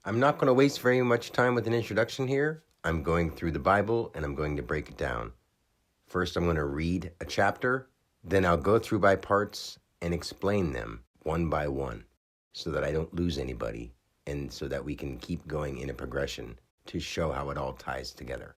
I'm not going to waste very much time with an introduction here. I'm going through the Bible and I'm going to break it down. First, I'm going to read a chapter, then I'll go through by parts and explain them one by one so that I don't lose anybody and so that we can keep going in a progression to show how it all ties together.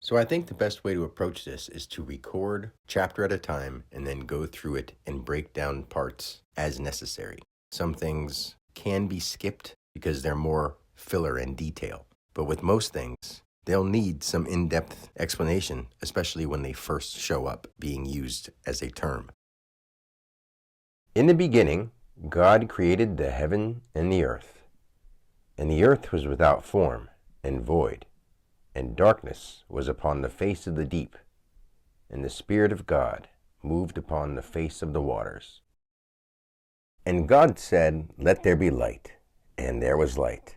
So I think the best way to approach this is to record chapter at a time and then go through it and break down parts as necessary. Some things can be skipped because they're more filler and detail. But with most things, they'll need some in-depth explanation, especially when they first show up being used as a term. In the beginning, God created the heaven and the earth was without form and void, and darkness was upon the face of the deep, and the Spirit of God moved upon the face of the waters. And God said, "Let there be light," and there was light.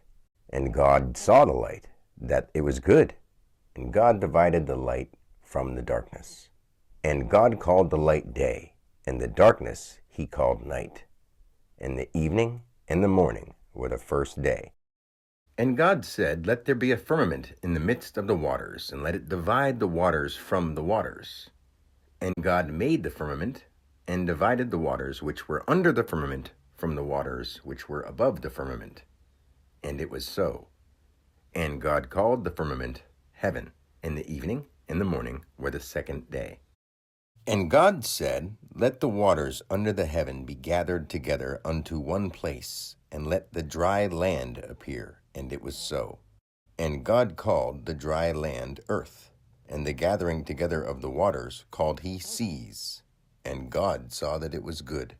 And God saw the light, that it was good, and God divided the light from the darkness. And God called the light day, and the darkness he called night. And the evening and the morning were the first day. And God said, "Let there be a firmament in the midst of the waters, and let it divide the waters from the waters." And God made the firmament, and divided the waters which were under the firmament from the waters which were above the firmament. And it was so. And God called the firmament heaven, and the evening and the morning were the second day. And God said, "Let the waters under the heaven be gathered together unto one place, and let the dry land appear. And it was so. And God called the dry land earth, and the gathering together of the waters called he seas. And God saw that it was good.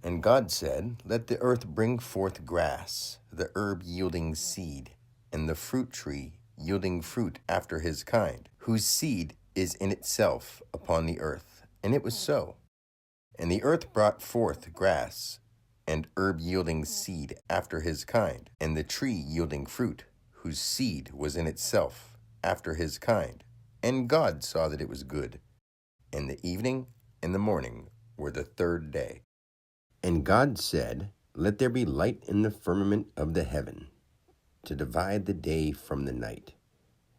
And God said, "Let the earth bring forth grass, the herb yielding seed, and the fruit tree yielding fruit after his kind, whose seed is in itself upon the earth." And it was so. And the earth brought forth grass, and herb yielding seed after his kind, and the tree yielding fruit, whose seed was in itself after his kind. And God saw that it was good. And the evening and the morning were the third day. And God said, "Let there be light in the firmament of the heaven, to divide the day from the night,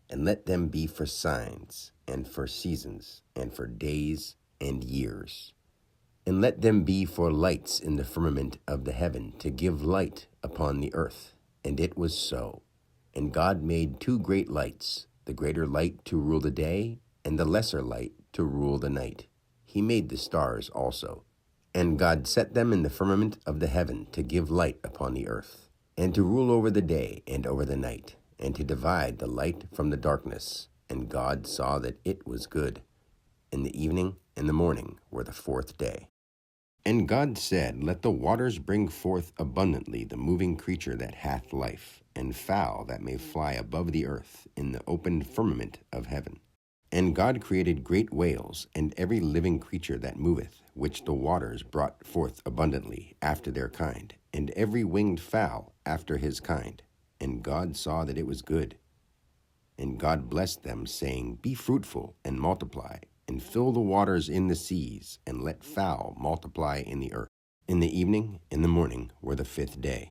and let them be for signs, and for seasons, and for days and years. And let them be for lights in the firmament of the heaven, to give light upon the earth." And it was so. And God made two great lights, the greater light to rule the day, and the lesser light to rule the night. He made the stars also. And God set them in the firmament of the heaven to give light upon the earth, and to rule over the day and over the night, and to divide the light from the darkness. And God saw that it was good. And the evening and the morning were the fourth day. And God said, "Let the waters bring forth abundantly the moving creature that hath life, and fowl that may fly above the earth in the open firmament of heaven." And God created great whales, and every living creature that moveth, which the waters brought forth abundantly after their kind, and every winged fowl after his kind. And God saw that it was good. And God blessed them, saying, "Be fruitful, and multiply, and fill the waters in the seas, and let fowl multiply in the earth." In the evening and the morning were the fifth day.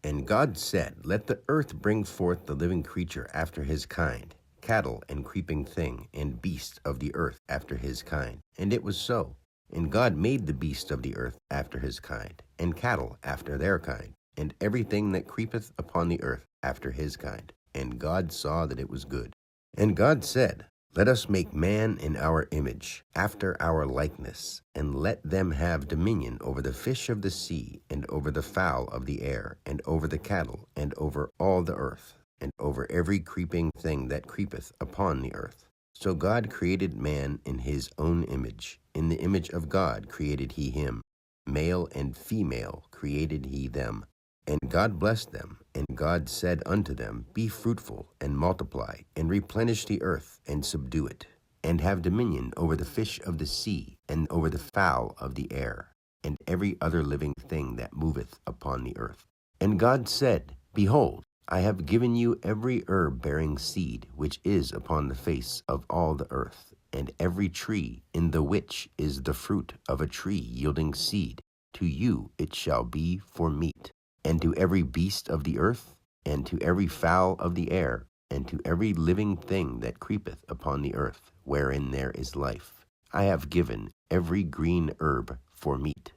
And God said, "Let the earth bring forth the living creature after his kind, cattle and creeping thing, and beast of the earth after his kind." And it was so. And God made the beast of the earth after his kind, and cattle after their kind, and everything that creepeth upon the earth after his kind. And God saw that it was good. And God said, "Let us make man in our image, after our likeness, and let them have dominion over the fish of the sea, and over the fowl of the air, and over the cattle, and over all the earth, and over every creeping thing that creepeth upon the earth." So God created man in his own image. In the image of God created he him. Male and female created he them. And God blessed them, and God said unto them, "Be fruitful, and multiply, and replenish the earth, and subdue it, and have dominion over the fish of the sea, and over the fowl of the air, and every other living thing that moveth upon the earth." And God said, "Behold, I have given you every herb bearing seed, which is upon the face of all the earth, and every tree in the which is the fruit of a tree yielding seed. To you it shall be for meat. and to every beast of the earth, and to every fowl of the air, and to every living thing that creepeth upon the earth, wherein there is life, I have given every green herb for meat.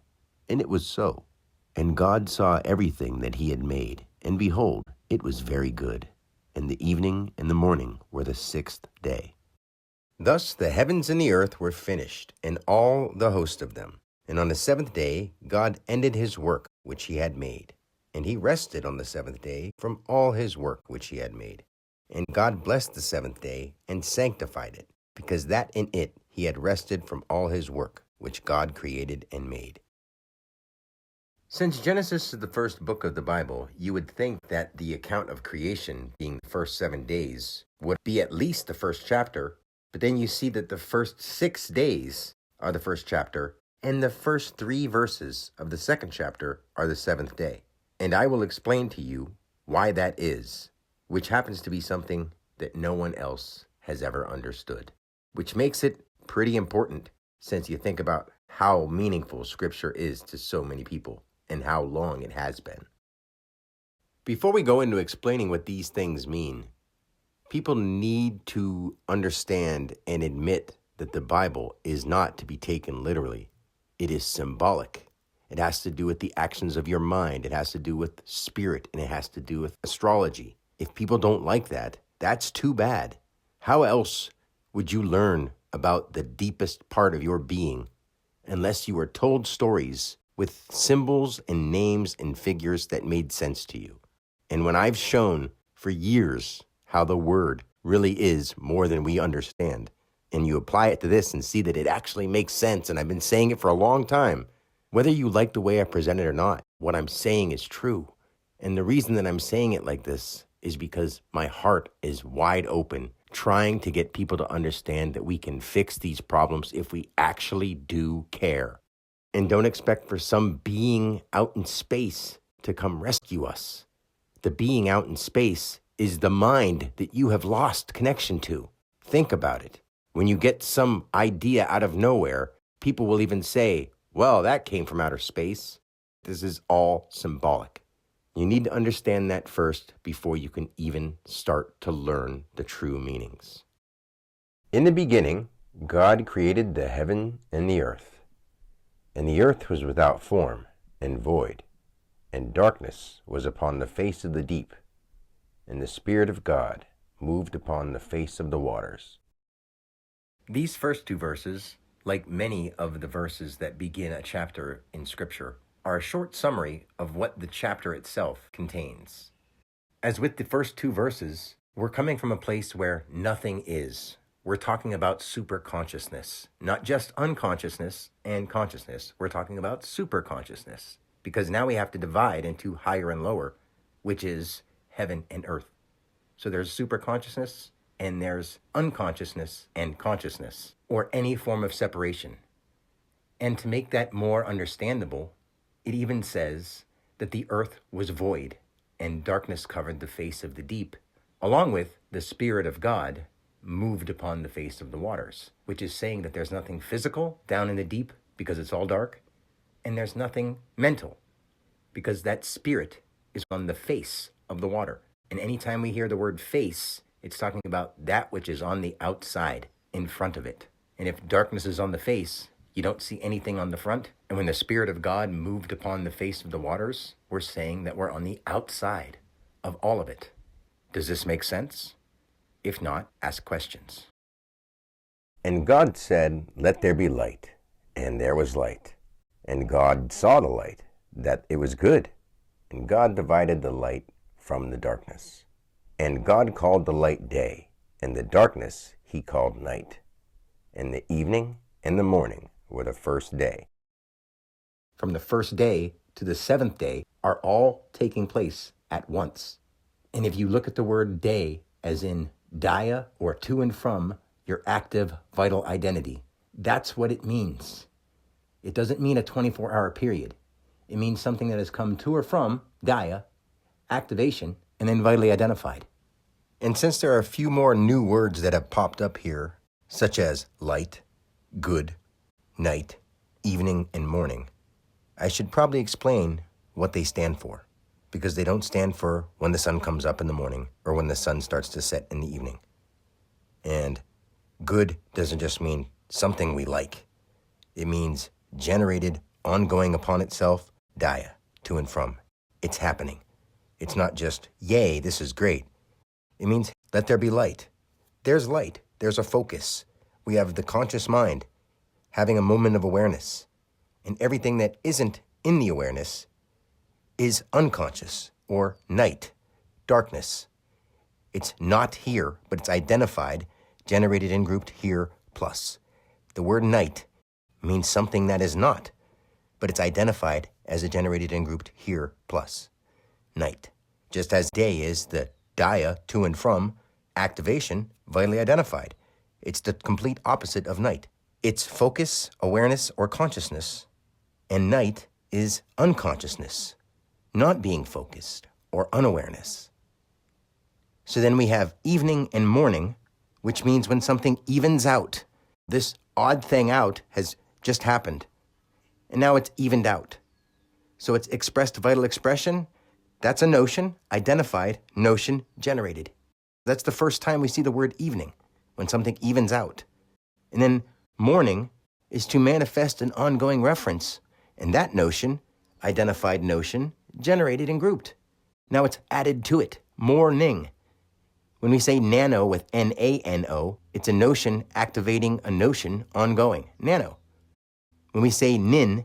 And it was so. And God saw everything that he had made, and behold, it was very good. And the evening and the morning were the sixth day. Thus the heavens and the earth were finished, and all the host of them. And on the seventh day God ended his work which he had made. And he rested on the seventh day from all his work which he had made. And God blessed the seventh day, and sanctified it, because that in it he had rested from all his work which God created and made. Since Genesis is the first book of the Bible, you would think that the account of creation, being the first 7 days, would be at least the first chapter, but then you see that the first 6 days are the first chapter, and the first 3 verses of the second chapter are the seventh day. And I will explain to you why that is, which happens to be something that no one else has ever understood, which makes it pretty important since you think about how meaningful Scripture is to so many people and how long it has been. Before we go into explaining what these things mean, people need to understand and admit that the Bible is not to be taken literally. It is symbolic. It has to do with the actions of your mind. It has to do with spirit, and it has to do with astrology. If people don't like that, that's too bad. How else would you learn about the deepest part of your being unless you were told stories with symbols and names and figures that made sense to you? And when I've shown for years how the word really is more than we understand, and you apply it to this and see that it actually makes sense, and I've been saying it for a long time, whether you like the way I present it or not, what I'm saying is true. And the reason that I'm saying it like this is because my heart is wide open, trying to get people to understand that we can fix these problems if we actually do care. And don't expect for some being out in space to come rescue us. The being out in space is the mind that you have lost connection to. Think about it. When you get some idea out of nowhere, people will even say, well, that came from outer space. This is all symbolic. You need to understand that first before you can even start to learn the true meanings. In the beginning, God created the heaven and the earth. And the earth was without form and void, and darkness was upon the face of the deep, and the Spirit of God moved upon the face of the waters. These first 2 verses, like many of the verses that begin a chapter in Scripture, are a short summary of what the chapter itself contains. As with the first 2 verses, we're coming from a place where nothing is. We're talking about superconsciousness, not just unconsciousness and consciousness. We're talking about superconsciousness, because now we have to divide into higher and lower, which is heaven and earth. So there's superconsciousness, and there's unconsciousness and consciousness, or any form of separation. And to make that more understandable, it even says that the earth was void, and darkness covered the face of the deep, along with the Spirit of God moved upon the face of the waters, which is saying that there's nothing physical down in the deep because it's all dark, and there's nothing mental because that Spirit is on the face of the water. And anytime we hear the word face, it's talking about that which is on the outside, in front of it. And if darkness is on the face, you don't see anything on the front. And when the Spirit of God moved upon the face of the waters, we're saying that we're on the outside of all of it. Does this make sense? If not, ask questions. And God said, let there be light. And there was light. And God saw the light, that it was good. And God divided the light from the darkness. And God called the light day, and the darkness he called night. And the evening and the morning were the first day. From the first day to the seventh day are all taking place at once. And if you look at the word day as in dia, or to and from, your active, vital identity, that's what it means. It doesn't mean a 24-hour period. It means something that has come to or from dia, activation, and then vitally identified. And since there are a few more new words that have popped up here, such as light, good, night, evening, and morning, I should probably explain what they stand for. because they don't stand for when the sun comes up in the morning or when the sun starts to set in the evening. And good doesn't just mean something we like. It means generated, ongoing upon itself, daya, to and from. It's happening. It's not just, yay, this is great. It means let there be light. There's light. There's a focus. We have the conscious mind having a moment of awareness. And everything that isn't in the awareness is unconscious or night, darkness. It's not here, but it's identified, generated and grouped here plus. The word night means something that is not, but it's identified as a generated and grouped here plus. Night. Just as day is the daya, to and from, activation, vitally identified. It's the complete opposite of night. It's focus, awareness, or consciousness. And night is unconsciousness, not being focused, or unawareness. So then we have evening and morning, which means when something evens out. This odd thing out has just happened, and now it's evened out. So it's expressed vital expression. That's a notion, identified, notion, generated. That's the first time we see the word evening, when something evens out. And then morning is to manifest an ongoing reference, and that notion, identified notion, generated and grouped. Now it's added to it, morning. When we say nano with N-A-N-O, it's a notion activating a notion ongoing, nano. When we say nin,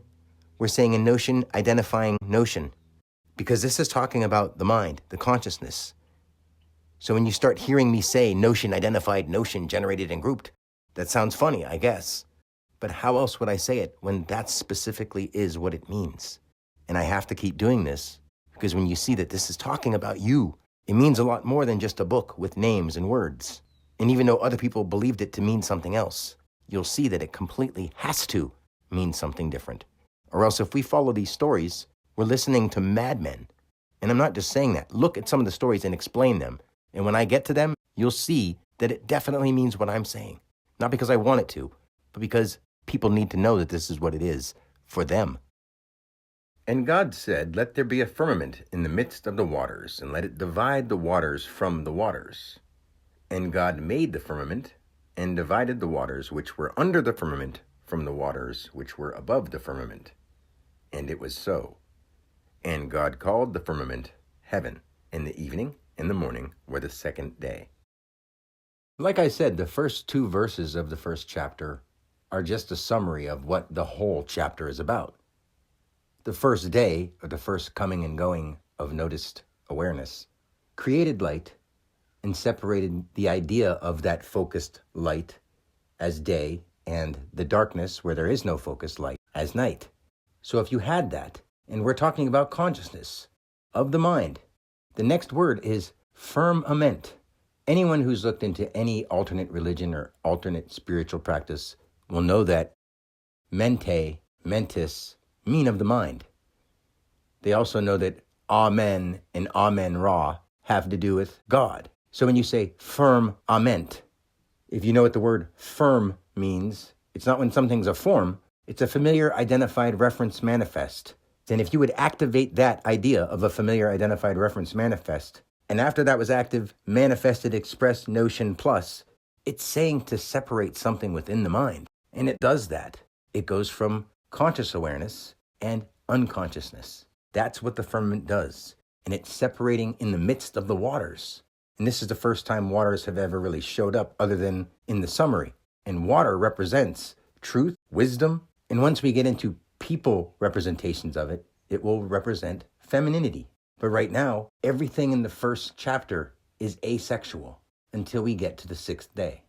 we're saying a notion identifying notion, because this is talking about the mind, the consciousness. So when you start hearing me say notion identified, notion generated and grouped, that sounds funny, I guess. But how else would I say it when that specifically is what it means? And I have to keep doing this because when you see that this is talking about you, it means a lot more than just a book with names and words. And even though other people believed it to mean something else, you'll see that it completely has to mean something different. Or else if we follow these stories, we're listening to madmen. And I'm not just saying that. Look at some of the stories and explain them. And when I get to them, you'll see that it definitely means what I'm saying. Not because I want it to, but because people need to know that this is what it is for them. And God said, let there be a firmament in the midst of the waters, and let it divide the waters from the waters. And God made the firmament, and divided the waters which were under the firmament from the waters which were above the firmament. And it was so. And God called the firmament heaven, and the evening and the morning were the second day. Like I said, the first 2 verses of the first chapter are just a summary of what the whole chapter is about. The first day, or the first coming and going of noticed awareness, created light and separated the idea of that focused light as day and the darkness where there is no focused light as night. So if you had that, and we're talking about consciousness of the mind, the next word is firmament. Anyone who's looked into any alternate religion or alternate spiritual practice will know that mente, mentis, mean of the mind. They also know that Amen and Amen Ra have to do with God. So when you say firmament, if you know what the word firm means, it's not when something's a form, it's a familiar identified reference manifest. And if you would activate that idea of a familiar identified reference manifest, and after that was active, manifested express notion plus, it's saying to separate something within the mind. And it does that. It goes from conscious awareness and unconsciousness. That's what the firmament does. And it's separating in the midst of the waters. And this is the first time waters have ever really showed up other than in the summary. And water represents truth, wisdom. And once we get into people representations of it, it will represent femininity. But right now, everything in the first chapter is asexual until we get to the 6th day.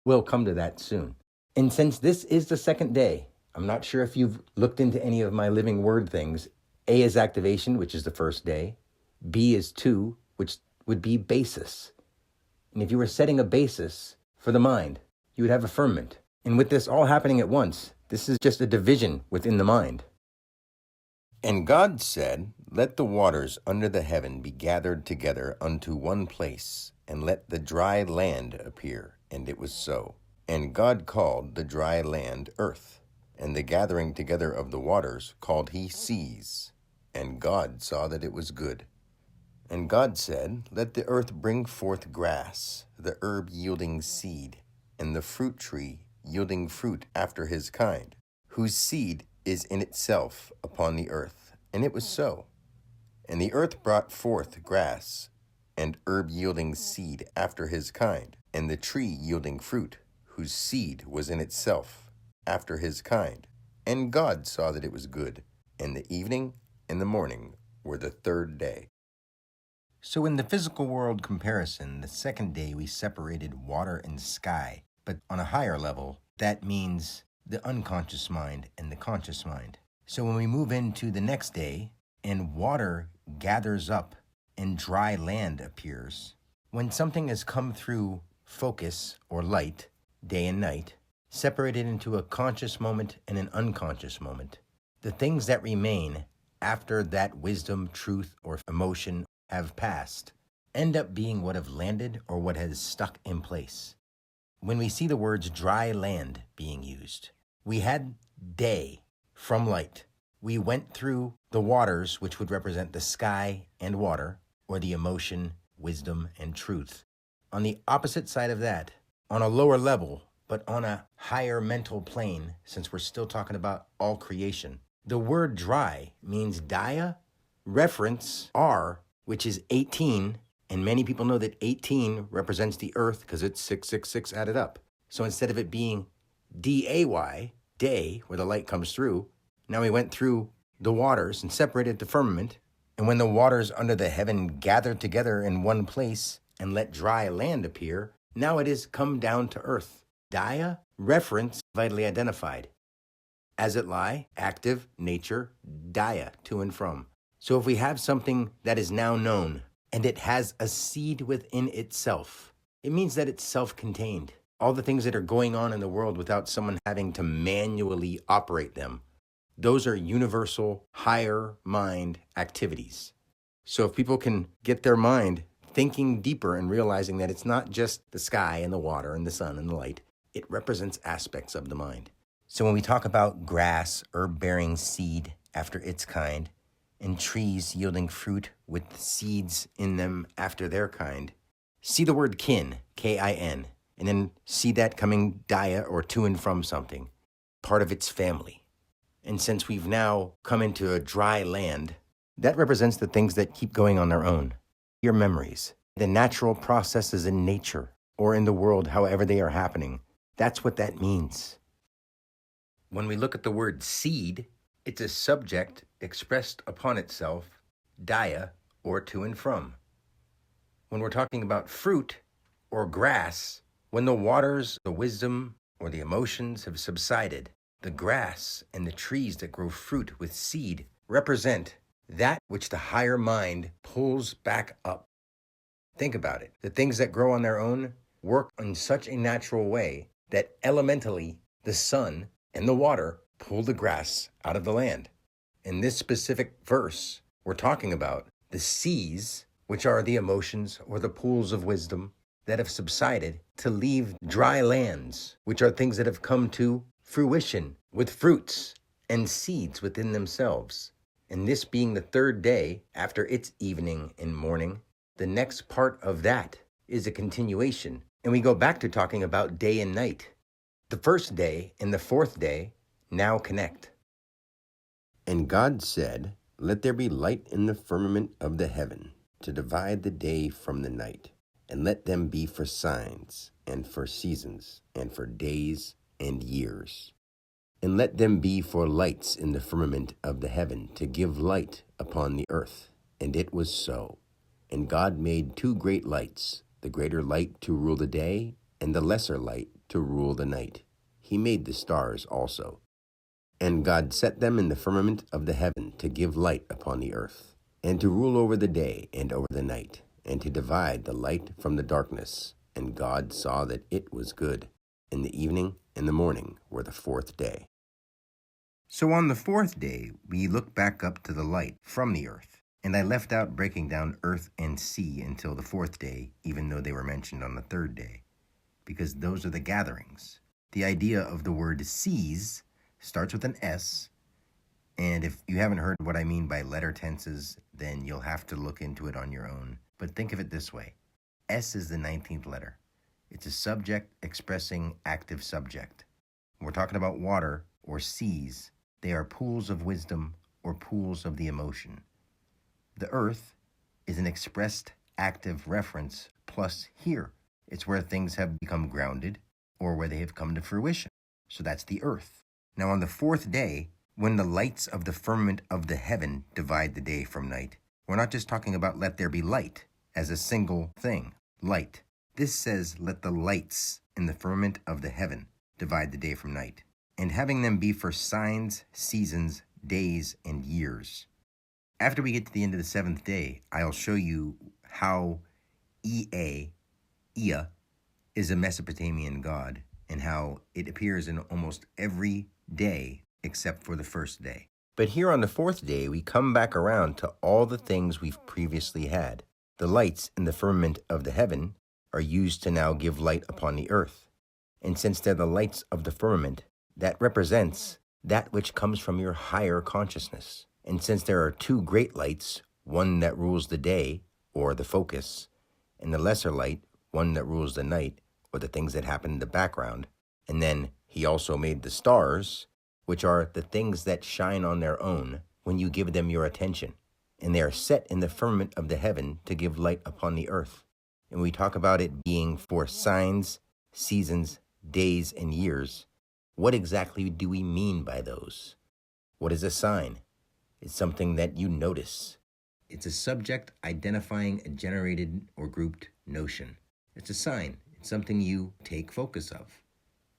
We'll come to that soon. And since this is the 2nd day, I'm not sure if you've looked into any of my living word things. A is activation, which is the first day. B is 2, which would be basis. And if you were setting a basis for the mind, you would have a firmament. And with this all happening at once, this is just a division within the mind. And God said, let the waters under the heaven be gathered together unto one place, and let the dry land appear. And it was so. And God called the dry land earth, and the gathering together of the waters called he seas. And God saw that it was good. And God said, "Let the earth bring forth grass, the herb yielding seed, and the fruit tree yielding fruit after his kind, whose seed is in itself upon the earth." And it was so. And the earth brought forth grass, and herb yielding seed after his kind, and the tree yielding fruit, whose seed was in itself after his kind. And God saw that it was good. And the evening and the morning were the third day. So in the physical world comparison, the second day we separated water and sky. But on a higher level, that means the unconscious mind and the conscious mind. So when we move into the next day and water gathers up and dry land appears, when something has come through focus or light, day and night, separated into a conscious moment and an unconscious moment, the things that remain after that wisdom, truth, or emotion have passed end up being what have landed or what has stuck in place. When we see the words dry land being used, we had day from light. We went through the waters, which would represent the sky and water, or the emotion, wisdom, and truth. On the opposite side of that, on a lower level, but on a higher mental plane, since we're still talking about all creation, the word dry means Daya, reference R, which is 18, and many people know that 18 represents the earth because it's 666 added up. So instead of it being D-A-Y, day, where the light comes through, now we went through the waters and separated the firmament, and when the waters under the heaven gathered together in one place and let dry land appear, now it is come down to earth. Daya, reference, vitally identified. As it lie, active, nature, Daya, to and from. So if we have something that is now known, and it has a seed within itself, it means that it's self-contained. All the things that are going on in the world without someone having to manually operate them, those are universal, higher mind activities. So if people can get their mind thinking deeper and realizing that it's not just the sky and the water and the sun and the light, it represents aspects of the mind. So when we talk about grass, herb-bearing seed after its kind, and trees yielding fruit with seeds in them after their kind, see the word kin, K-I-N, and then see that coming Daya or to and from something, part of its family. And since we've now come into a dry land, that represents the things that keep going on their own. Your memories, the natural processes in nature or in the world, however they are happening. That's what that means. When we look at the word seed, it's a subject expressed upon itself, Daya, or to and from. When we're talking about fruit or grass, when the waters, the wisdom, or the emotions have subsided, the grass and the trees that grow fruit with seed represent that which the higher mind pulls back up. Think about it. The things that grow on their own work in such a natural way that elementally the sun and the water pull the grass out of the land. In this specific verse, we're talking about the seas, which are the emotions or the pools of wisdom that have subsided to leave dry lands, which are things that have come to fruition with fruits and seeds within themselves. And this being the third day after its evening and morning, the next part of that is a continuation. And we go back to talking about day and night. The first day and the fourth day now connect. And God said, "Let there be light in the firmament of the heaven, to divide the day from the night, and let them be for signs, and for seasons, and for days and years. And let them be for lights in the firmament of the heaven, to give light upon the earth." And it was so. And God made two great lights, the greater light to rule the day, and the lesser light to rule the night. He made the stars also. And God set them in the firmament of the heaven to give light upon the earth, and to rule over the day and over the night, and to divide the light from the darkness. And God saw that it was good. And the evening and the morning were the fourth day. So on the fourth day, we look back up to the light from the earth. And I left out breaking down earth and sea until the fourth day, even though they were mentioned on the third day, because those are the gatherings. The idea of the word seas starts with an S, And if you haven't heard what I mean by letter tenses, then you'll have to look into it on your own. But think of it this way. S is the 19th letter. It's a subject expressing active subject. When we're talking about water or seas, they are pools of wisdom or pools of the emotion. The earth is an expressed active reference plus here. It's where things have become grounded or where they have come to fruition. So that's the earth. Now on the fourth day, when the lights of the firmament of the heaven divide the day from night, we're not just talking about let there be light as a single thing, light. This says let the lights in the firmament of the heaven divide the day from night, and having them be for signs, seasons, days, and years. After we get to the end of the seventh day, I'll show you how Ea is a Mesopotamian god and how it appears in almost every day except for the first day. But here on the fourth day, we come back around to all the things we've previously had. The lights in the firmament of the heaven are used to now give light upon the earth. And since they're the lights of the firmament, that represents that which comes from your higher consciousness. And since there are two great lights, one that rules the day, or the focus, and the lesser light, one that rules the night, or the things that happen in the background, and then he also made the stars, which are the things that shine on their own when you give them your attention. And they are set in the firmament of the heaven to give light upon the earth. And we talk about it being for signs, seasons, days, and years. What exactly do we mean by those? What is a sign? It's something that you notice. It's a subject identifying a generated or grouped notion. It's a sign. It's something you take focus of.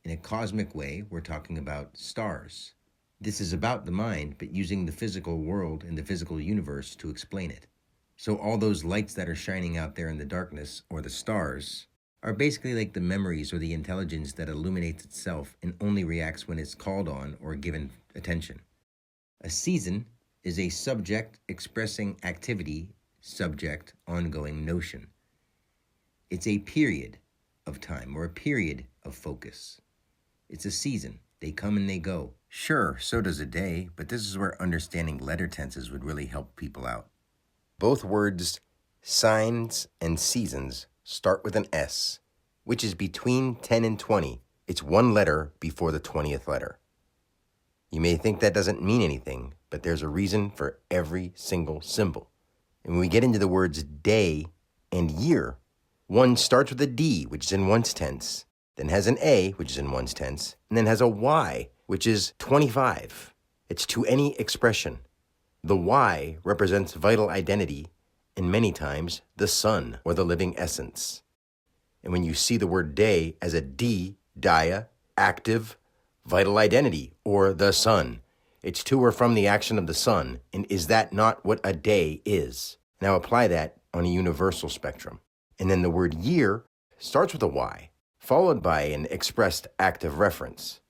In a cosmic way, we're talking about stars. This is about the mind, but using the physical world and the physical universe to explain it. So all those lights that are shining out there in the darkness, or the stars, are basically like the memories or the intelligence that illuminates itself and only reacts when it's called on or given attention. A season is a subject expressing activity, subject, ongoing notion. It's a period of time or a period of focus. It's a season. They come and they go. Sure, so does a day, but this is where understanding letter tenses would really help people out. Both words, signs and seasons, start with an S, which is between 10 and 20. It's one letter before the 20th letter. You may think that doesn't mean anything, but there's a reason for every single symbol. And when we get into the words day and year, one starts with a D, which is in one's tense, then has an A, which is in one's tense, and then has a Y, which is 25. It's to any expression. The Y represents vital identity, and many times the sun or the living essence. And when you see the word day as a D, dia, active, vital identity, or the sun, it's to or from the action of the sun, and is that not what a day is? Now apply that on a universal spectrum. And then the word year starts with a Y, followed by an expressed active reference.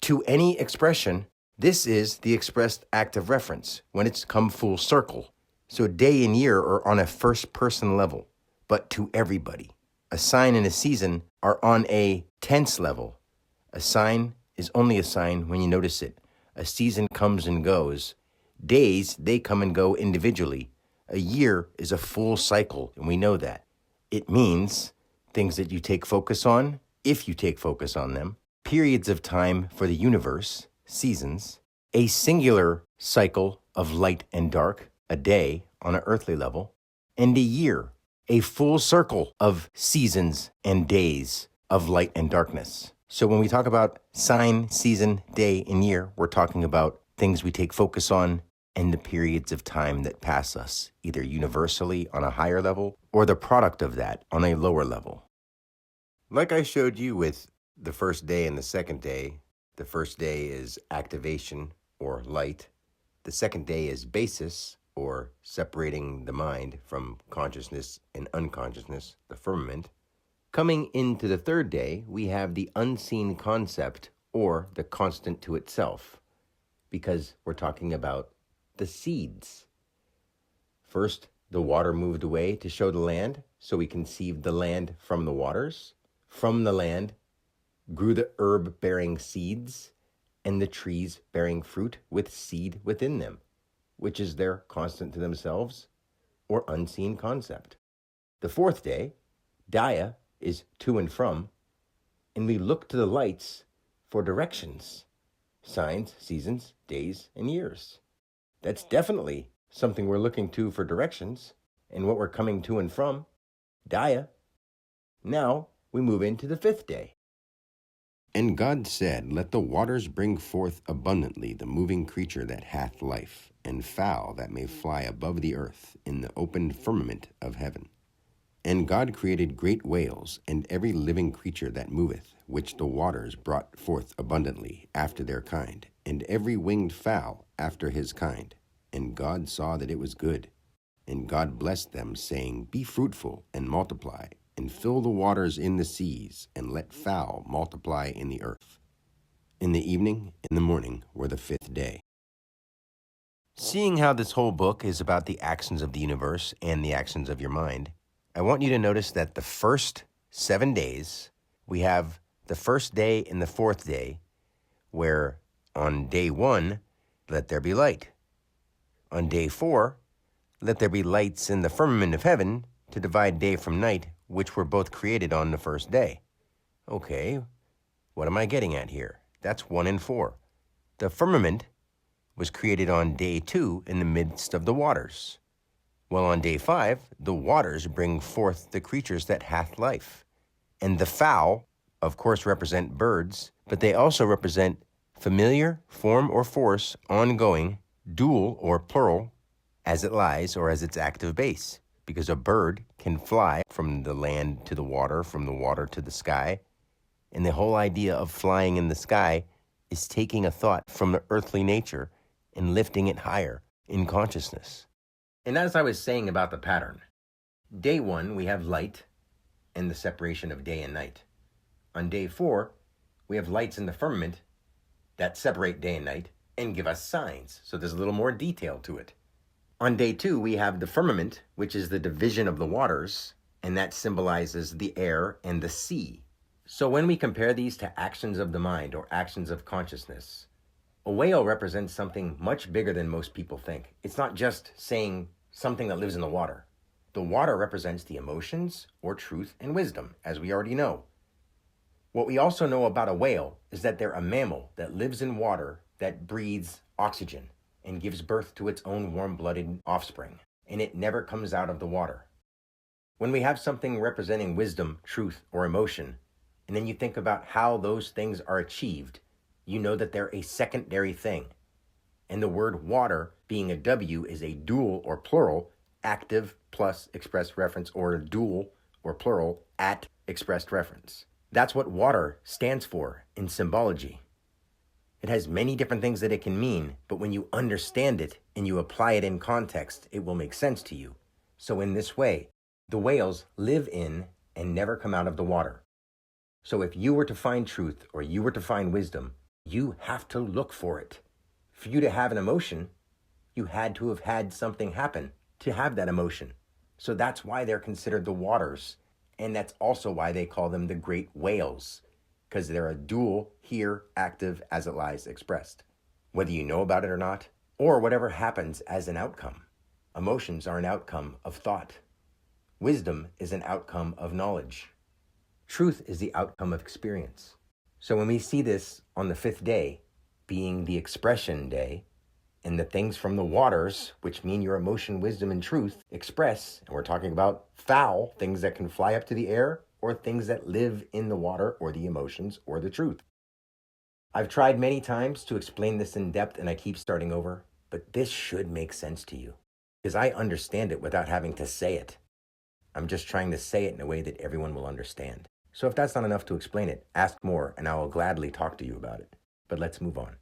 To any expression, this is the expressed active reference when it's come full circle. So day and year are on a first-person level, but to everybody. A sign and a season are on a tense level. A sign is only a sign when you notice it. A season comes and goes. Days, they come and go individually. A year is a full cycle, and we know that. It means things that you take focus on, if you take focus on them, periods of time for the universe, seasons, a singular cycle of light and dark, a day on an earthly level, and a year, a full circle of seasons and days of light and darkness. So when we talk about sign, season, day, and year, we're talking about things we take focus on and the periods of time that pass us, either universally on a higher level or the product of that on a lower level. Like I showed you with the first day and the second day, the first day is activation or light. The second day is basis, or separating the mind from consciousness and unconsciousness, the firmament. Coming into the third day, we have the unseen concept, or the constant to itself, because we're talking about the seeds. First, the water moved away to show the land, so we conceived the land from the waters. From the land grew the herb-bearing seeds, and the trees bearing fruit with seed within them, which is their constant to themselves or unseen concept. The fourth day, Dia, is to and from, and we look to the lights for directions, signs, seasons, days, and years. That's definitely something we're looking to for directions and what we're coming to and from, Dia. Now we move into the fifth day. And God said, Let the waters bring forth abundantly the moving creature that hath life, and fowl that may fly above the earth in the open firmament of heaven. And God created great whales, and every living creature that moveth, which the waters brought forth abundantly after their kind, and every winged fowl after his kind. And God saw that it was good. And God blessed them, saying, Be fruitful, and multiply, and fill the waters in the seas, and let fowl multiply in the earth. In the evening, in the morning, were the fifth day. Seeing how this whole book is about the actions of the universe and the actions of your mind, I want you to notice that the first 7 days, we have the first day and the fourth day, where on day 1, let there be light. On day 4, let there be lights in the firmament of heaven to divide day from night, which were both created on the first day. Okay, what am I getting at here? That's 1 and 4. The firmament was created on day 2 in the midst of the waters. Well, on day 5, the waters bring forth the creatures that hath life. And the fowl, of course, represent birds, but they also represent familiar, form or force, ongoing, dual or plural, as it lies or as its active base. Because a bird can fly from the land to the water, from the water to the sky. And the whole idea of flying in the sky is taking a thought from the earthly nature and lifting it higher in consciousness. And as I was saying about the pattern, day 1, we have light and the separation of day and night. On day 4, we have lights in the firmament that separate day and night and give us signs. So there's a little more detail to it. On day 2, we have the firmament, which is the division of the waters, and that symbolizes the air and the sea. So when we compare these to actions of the mind or actions of consciousness, a whale represents something much bigger than most people think. It's not just saying something that lives in the water. The water represents the emotions or truth and wisdom, as we already know. What we also know about a whale is that they're a mammal that lives in water that breathes oxygen and gives birth to its own warm-blooded offspring, and it never comes out of the water. When we have something representing wisdom, truth, or emotion, and then you think about how those things are achieved, you know that they're a secondary thing. And the word water, being a W, is a dual or plural, active plus express reference, or a dual or plural, at expressed reference. That's what water stands for in symbology. It has many different things that it can mean, but when you understand it and you apply it in context, it will make sense to you. So in this way, the whales live in and never come out of the water. So if you were to find truth or you were to find wisdom, you have to look for it. For you to have an emotion, you had to have had something happen to have that emotion. So that's why they're considered the waters. And that's also why they call them the great whales, because they're a dual, here, active, as it lies, expressed. Whether you know about it or not, or whatever happens as an outcome. Emotions are an outcome of thought. Wisdom is an outcome of knowledge. Truth is the outcome of experience. So when we see this on the fifth day, being the expression day, and the things from the waters, which mean your emotion, wisdom, and truth, express, and we're talking about fowl, things that can fly up to the air, or things that live in the water, or the emotions, or the truth. I've tried many times to explain this in depth, and I keep starting over, but this should make sense to you, because I understand it without having to say it. I'm just trying to say it in a way that everyone will understand. So if that's not enough to explain it, ask more, and I will gladly talk to you about it. But let's move on.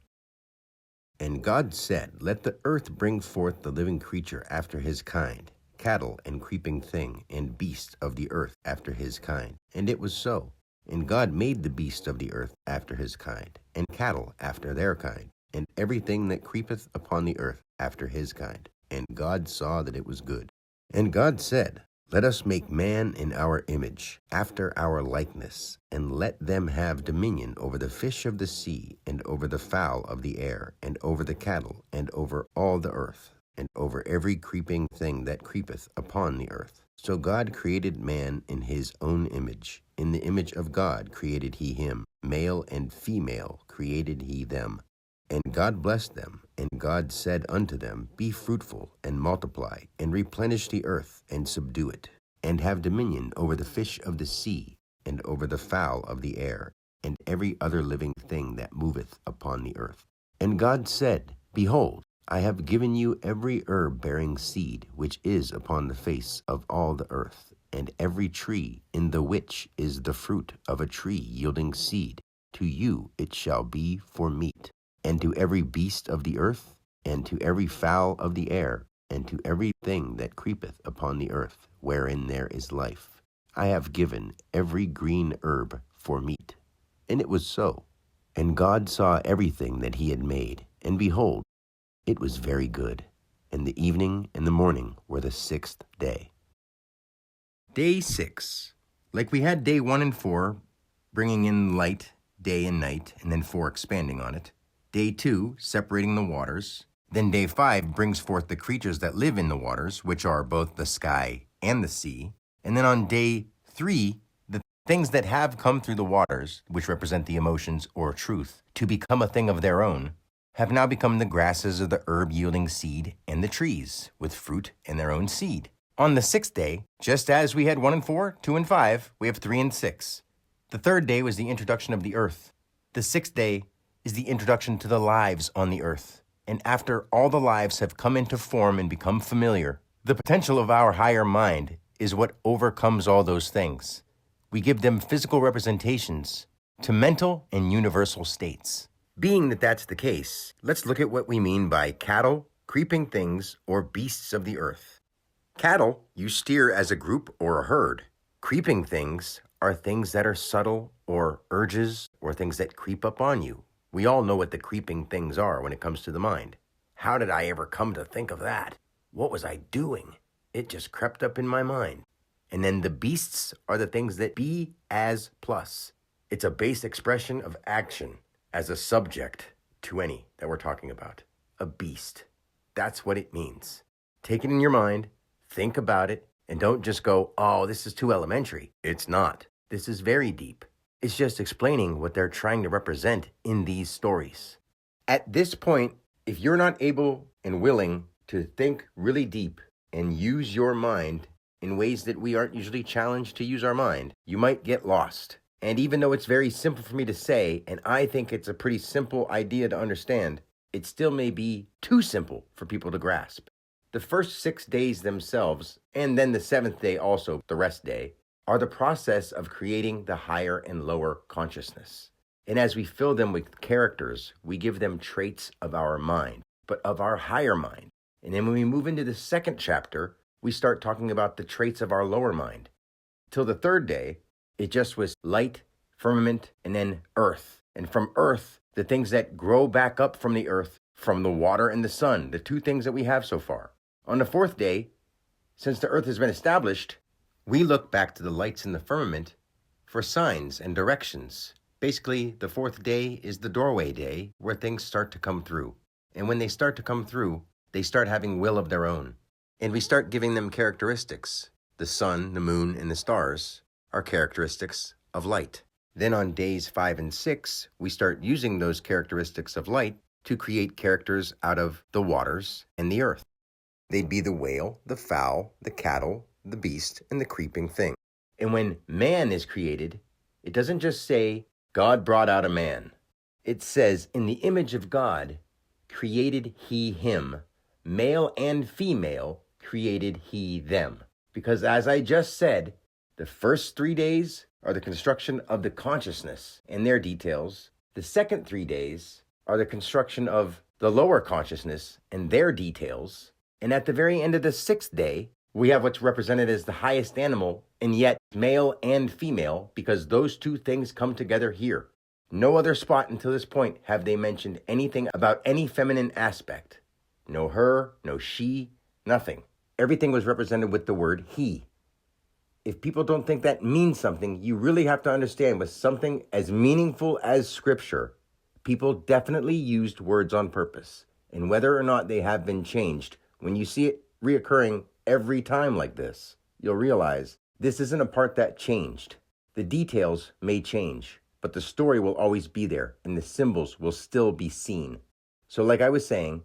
And God said, Let the earth bring forth the living creature after his kind, cattle and creeping thing, and beast of the earth after his kind. And it was so. And God made the beast of the earth after his kind, and cattle after their kind, and everything that creepeth upon the earth after his kind. And God saw that it was good. And God said, Let us make man in our image, after our likeness, and let them have dominion over the fish of the sea, and over the fowl of the air, and over the cattle, and over all the earth, and over every creeping thing that creepeth upon the earth. So God created man in his own image. In the image of God created he him. Male and female created he them. And God blessed them, and God said unto them, Be fruitful, and multiply, and replenish the earth, and subdue it, and have dominion over the fish of the sea, and over the fowl of the air, and every other living thing that moveth upon the earth. And God said, Behold, I have given you every herb bearing seed, which is upon the face of all the earth, and every tree in the which is the fruit of a tree yielding seed. To you it shall be for meat. And to every beast of the earth, and to every fowl of the air, and to every thing that creepeth upon the earth, wherein there is life, I have given every green herb for meat. And it was so. And God saw everything that he had made, and behold, it was very good. And the evening and the morning were the 6th day. Day 6. Like we had day 1 and 4, bringing in light, day and night, and then 4 expanding on it. Day 2, separating the waters. Then day 5 brings forth the creatures that live in the waters, which are both the sky and the sea. And then on day 3, the things that have come through the waters, which represent the emotions or truth, to become a thing of their own, have now become the grasses of the herb-yielding seed and the trees, with fruit and their own seed. On the 6th day, just as we had 1 and 4, 2 and 5, we have 3 and 6. The 3rd day was the introduction of the earth. The 6th day is the introduction to the lives on the earth. And after all the lives have come into form and become familiar, the potential of our higher mind is what overcomes all those things. We give them physical representations to mental and universal states. Being that that's the case, let's look at what we mean by cattle, creeping things, or beasts of the earth. Cattle you steer as a group or a herd. Creeping things are things that are subtle or urges or things that creep up on you. We all know what the creeping things are when it comes to the mind. How did I ever come to think of that? What was I doing? It just crept up in my mind. And then the beasts are the things that be as plus. It's a base expression of action as a subject to any that we're talking about. A beast. That's what it means. Take it in your mind, think about it, and don't just go, oh, this is too elementary. It's not. This is very deep. It's just explaining what they're trying to represent in these stories. At this point, if you're not able and willing to think really deep and use your mind in ways that we aren't usually challenged to use our mind, you might get lost. And even though it's very simple for me to say, and I think it's a pretty simple idea to understand, it still may be too simple for people to grasp. The first 6 days themselves, and then the 7th day also, the rest day, are the process of creating the higher and lower consciousness. And as we fill them with characters, we give them traits of our mind, but of our higher mind. And then when we move into the 2nd chapter, we start talking about the traits of our lower mind. Till the 3rd day, it just was light, firmament, and then earth. And from earth, the things that grow back up from the earth, from the water and the sun, the 2 things that we have so far. On the 4th day, since the earth has been established, we look back to the lights in the firmament for signs and directions. Basically, the 4th day is the doorway day where things start to come through. And when they start to come through, they start having will of their own. And we start giving them characteristics. The sun, the moon, and the stars are characteristics of light. Then on days 5 and 6, we start using those characteristics of light to create characters out of the waters and the earth. They'd be the whale, the fowl, the cattle, the beast, and the creeping thing. And when man is created, it doesn't just say, God brought out a man. It says, in the image of God, created he him. Male and female created he them. Because as I just said, the first 3 days are the construction of the consciousness and their details. The second 3 days are the construction of the lower consciousness and their details. And at the very end of the 6th day, we have what's represented as the highest animal, and yet male and female, because those 2 things come together here. No other spot until this point have they mentioned anything about any feminine aspect. No her, no she, nothing. Everything was represented with the word he. If people don't think that means something, you really have to understand with something as meaningful as Scripture, people definitely used words on purpose. And whether or not they have been changed, when you see it reoccurring every time like this, you'll realize this isn't a part that changed. The details may change, but the story will always be there and the symbols will still be seen. So like I was saying,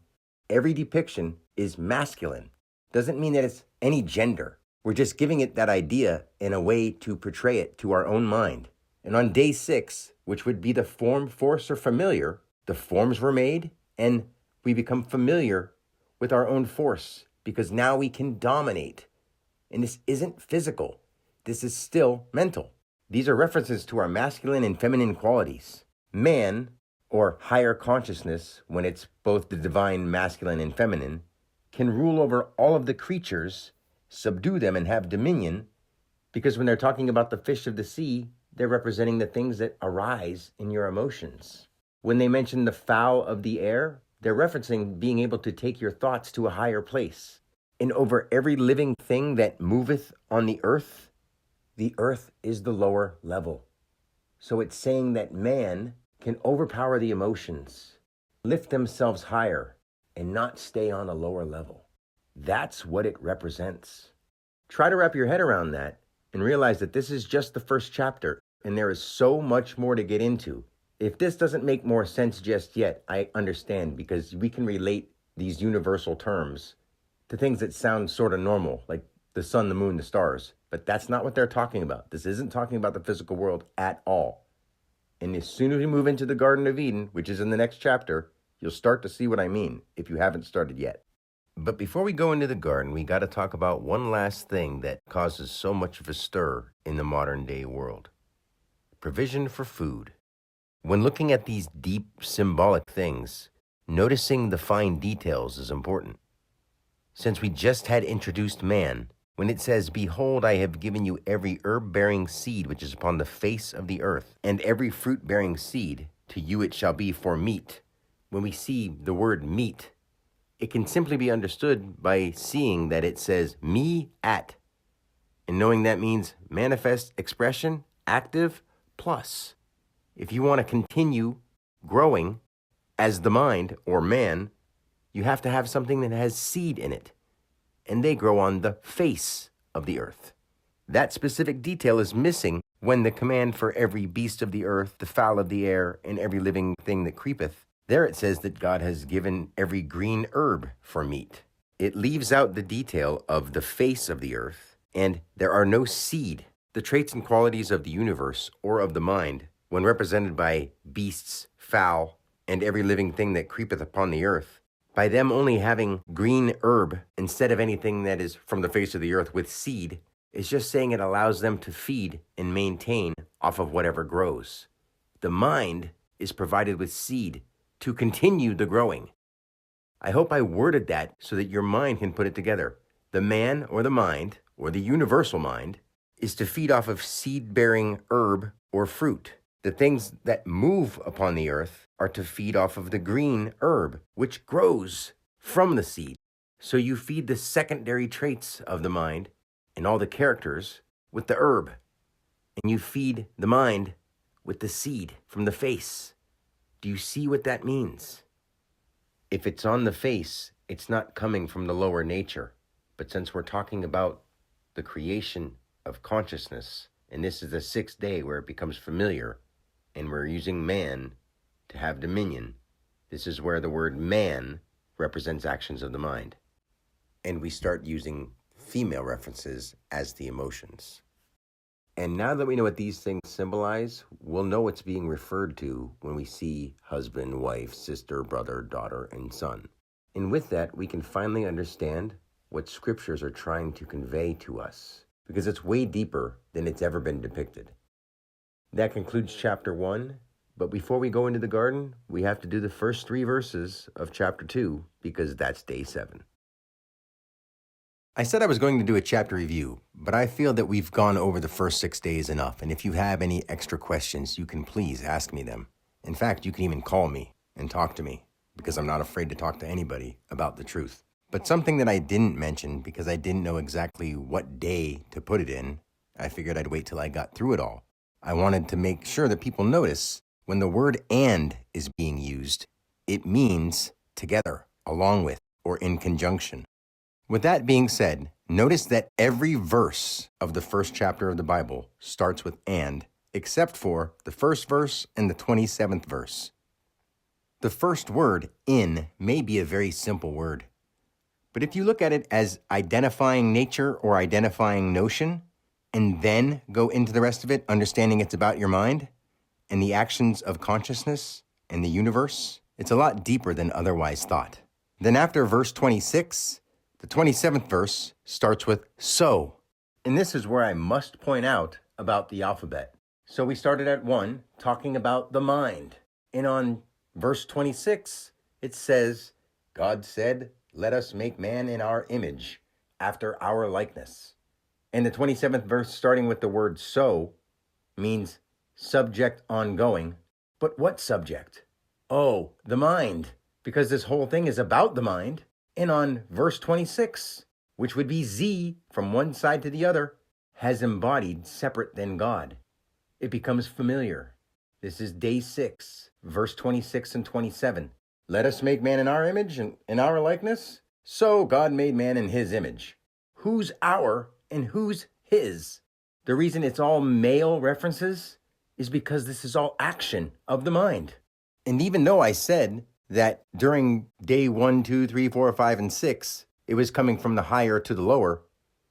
every depiction is masculine. Doesn't mean that it's any gender. We're just giving it that idea in a way to portray it to our own mind. And on day 6, which would be the form, force, or familiar, the forms were made and we become familiar with our own force because now we can dominate. And this isn't physical. This is still mental. These are references to our masculine and feminine qualities. Man, or higher consciousness, when it's both the divine masculine and feminine, can rule over all of the creatures, subdue them, and have dominion, because when they're talking about the fish of the sea, they're representing the things that arise in your emotions. When they mention the fowl of the air, they're referencing being able to take your thoughts to a higher place. And over every living thing that moveth on the earth is the lower level. So it's saying that man can overpower the emotions, lift themselves higher, and not stay on a lower level. That's what it represents. Try to wrap your head around that and realize that this is just the first chapter, and there is so much more to get into. If this doesn't make more sense just yet, I understand, because we can relate these universal terms to things that sound sort of normal, like the sun, the moon, the stars. But that's not what they're talking about. This isn't talking about the physical world at all. And as soon as we move into the Garden of Eden, which is in the next chapter, you'll start to see what I mean if you haven't started yet. But before we go into the garden, we got to talk about one last thing that causes so much of a stir in the modern day world. Provision for food. When looking at these deep symbolic things, noticing the fine details is important. Since we just had introduced man, when it says, "Behold, I have given you every herb-bearing seed which is upon the face of the earth, and every fruit-bearing seed, to you it shall be for meat." When we see the word meat, it can simply be understood by seeing that it says me at, and knowing that means manifest expression, active, plus. If you want to continue growing as the mind or man, you have to have something that has seed in it, and they grow on the face of the earth. That specific detail is missing when the command for every beast of the earth, the fowl of the air, and every living thing that creepeth. There it says that God has given every green herb for meat. It leaves out the detail of the face of the earth, and there are no seed. The traits and qualities of the universe or of the mind, when represented by beasts, fowl, and every living thing that creepeth upon the earth, by them only having green herb instead of anything that is from the face of the earth with seed, is just saying it allows them to feed and maintain off of whatever grows. The mind is provided with seed to continue the growing. I hope I worded that so that your mind can put it together. The man or the mind, or the universal mind, is to feed off of seed-bearing herb or fruit. The things that move upon the earth are to feed off of the green herb, which grows from the seed. So you feed the secondary traits of the mind and all the characters with the herb, and you feed the mind with the seed from the face. Do you see what that means? If it's on the face, it's not coming from the lower nature. But since we're talking about the creation of consciousness, and this is the 6th day where it becomes familiar, and we're using man to have dominion, this is where the word man represents actions of the mind. And we start using female references as the emotions. And now that we know what these things symbolize, we'll know what's being referred to when we see husband, wife, sister, brother, daughter, and son. And with that, we can finally understand what scriptures are trying to convey to us, because it's way deeper than it's ever been depicted. That concludes chapter 1, but before we go into the garden, we have to do the first 3 verses of chapter 2, because that's day 7. I said I was going to do a chapter review, but I feel that we've gone over the first 6 days enough, and if you have any extra questions, you can please ask me them. In fact, you can even call me and talk to me, because I'm not afraid to talk to anybody about the truth. But something that I didn't mention, because I didn't know exactly what day to put it in, I figured I'd wait till I got through it all. I wanted to make sure that people notice when the word and is being used, it means together, along with, or in conjunction. With that being said, notice that every verse of the first chapter of the Bible starts with and, except for the first verse and the 27th verse. The first word, in, may be a very simple word. But if you look at it as identifying nature or identifying notion, and then go into the rest of it, understanding it's about your mind and the actions of consciousness and the universe, it's a lot deeper than otherwise thought. Then after verse 26, the 27th verse starts with so. And this is where I must point out about the alphabet. So we started at 1, talking about the mind. And on verse 26, it says, God said, let us make man in our image, after our likeness. And the 27th verse, starting with the word so, means subject ongoing. But what subject? Oh, the mind, because this whole thing is about the mind. And on verse 26, which would be Z from one side to the other, has embodied separate than God. It becomes familiar. This is day 6, verse 26 and 27. Let us make man in our image and in our likeness. So God made man in his image. Who's our and who's his? The reason it's all male references is because this is all action of the mind. And even though I said that during day 1, 2, 3, 4, 5, and 6, it was coming from the higher to the lower,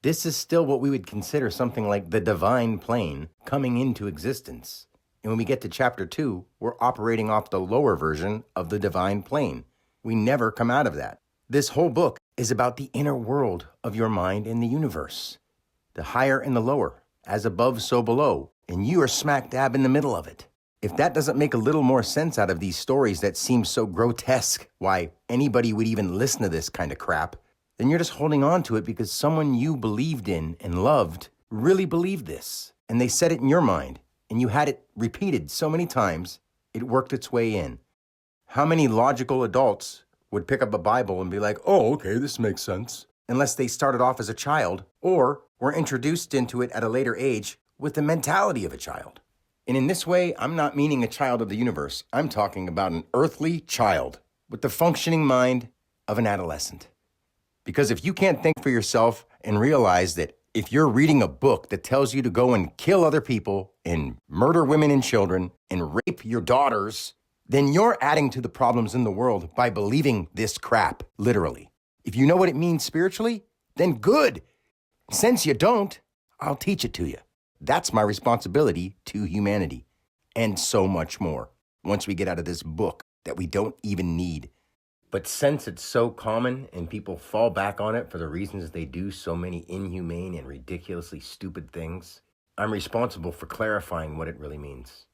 this is still what we would consider something like the divine plane coming into existence. And when we get to chapter 2, we're operating off the lower version of the divine plane. We never come out of that. This whole book is about the inner world of your mind and the universe. The higher and the lower, as above, so below, and you are smack dab in the middle of it. If that doesn't make a little more sense out of these stories that seem so grotesque, why anybody would even listen to this kind of crap, then you're just holding on to it because someone you believed in and loved really believed this, and they said it in your mind, and you had it repeated so many times, it worked its way in. How many logical adults would pick up a Bible and be like, oh, okay, this makes sense, unless they started off as a child or were introduced into it at a later age with the mentality of a child? And in this way, I'm not meaning a child of the universe. I'm talking about an earthly child with the functioning mind of an adolescent. Because if you can't think for yourself and realize that if you're reading a book that tells you to go and kill other people and murder women and children and rape your daughters, then you're adding to the problems in the world by believing this crap, literally. If you know what it means spiritually, then good. Since you don't, I'll teach it to you. That's my responsibility to humanity, and so much more, once we get out of this book that we don't even need. But since it's so common and people fall back on it for the reasons they do so many inhumane and ridiculously stupid things, I'm responsible for clarifying what it really means.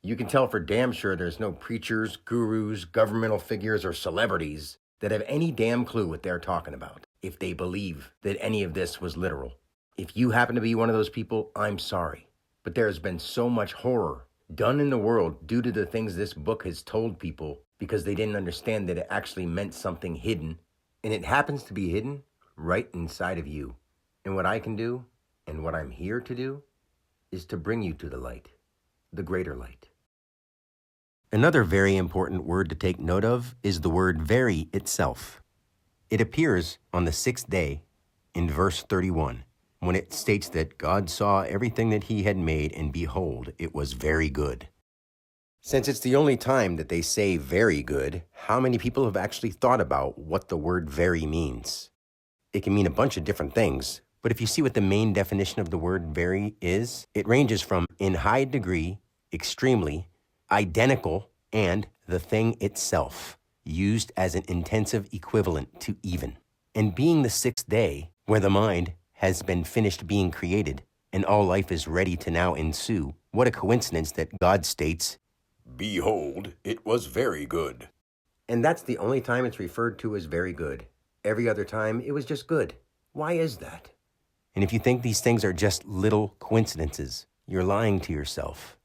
You can tell for damn sure there's no preachers, gurus, governmental figures, or celebrities that have any damn clue what they're talking about, if they believe that any of this was literal. If you happen to be one of those people, I'm sorry. But there has been so much horror done in the world due to the things this book has told people because they didn't understand that it actually meant something hidden. And it happens to be hidden right inside of you. And what I can do, and what I'm here to do, is to bring you to the light, the greater light. Another very important word to take note of is the word very itself. It appears on the 6th day in verse 31. When it states that God saw everything that he had made, and behold, it was very good. Since it's the only time that they say very good, how many people have actually thought about what the word very means? It can mean a bunch of different things, but if you see what the main definition of the word very is, it ranges from in high degree, extremely, identical, and the thing itself, used as an intensive equivalent to even. And being the 6th day, where the mind has been finished being created, and all life is ready to now ensue, what a coincidence that God states, behold, it was very good. And that's the only time it's referred to as very good. Every other time, it was just good. Why is that? And if you think these things are just little coincidences, you're lying to yourself.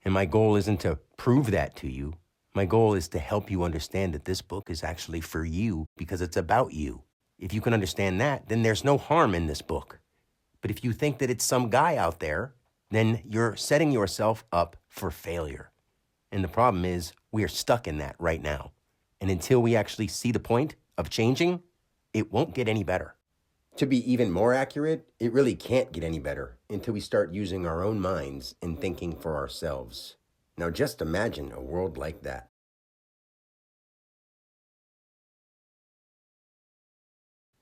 And my goal isn't to prove that to you. My goal is to help you understand that this book is actually for you because it's about you. If you can understand that, then there's no harm in this book. But if you think that it's some guy out there, then you're setting yourself up for failure. And the problem is we are stuck in that right now. And until we actually see the point of changing, it won't get any better. To be even more accurate, it really can't get any better until we start using our own minds and thinking for ourselves. Now just imagine a world like that.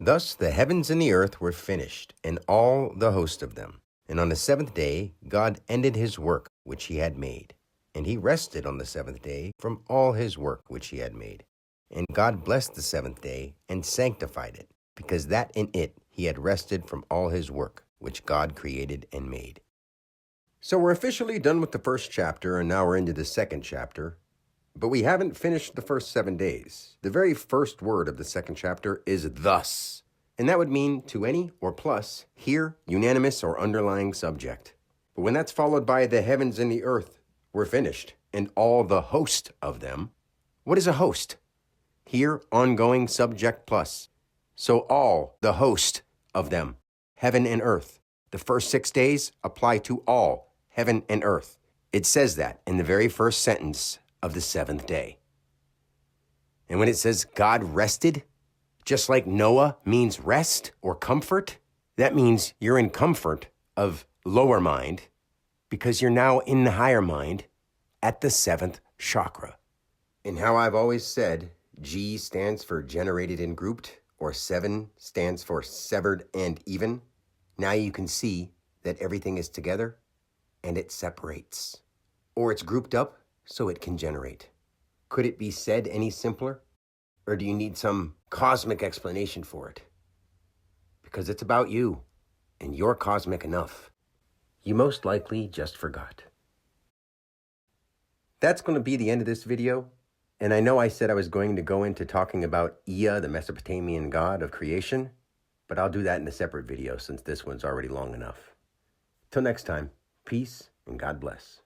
Thus the heavens and the earth were finished, and all the host of them. And on the seventh day God ended his work which he had made. And he rested on the seventh day from all his work which he had made. And God blessed the seventh day and sanctified it, because that in it he had rested from all his work which God created and made. So we're officially done with the first chapter, and now we're into the second chapter. But we haven't finished the first 7 days. The very first word of the second chapter is thus. And that would mean to any or plus, here, unanimous or underlying subject. But when that's followed by the heavens and the earth were finished, and all the host of them, what is a host? Here, ongoing subject plus. So all the host of them, heaven and earth. The first 6 days apply to all, heaven and earth. It says that in the very first sentence of the seventh day. And when it says God rested, just like Noah means rest or comfort, that means you're in comfort of lower mind because you're now in the higher mind at the seventh chakra. And how I've always said, G stands for generated and grouped, or 7 stands for severed and even. Now you can see that everything is together and it separates. Or it's grouped up so it can generate. Could it be said any simpler? Or do you need some cosmic explanation for it? Because it's about you, and you're cosmic enough. You most likely just forgot. That's going to be the end of this video. And I know I said I was going to go into talking about Ea, the Mesopotamian god of creation, but I'll do that in a separate video since this one's already long enough. Till next time, peace and God bless.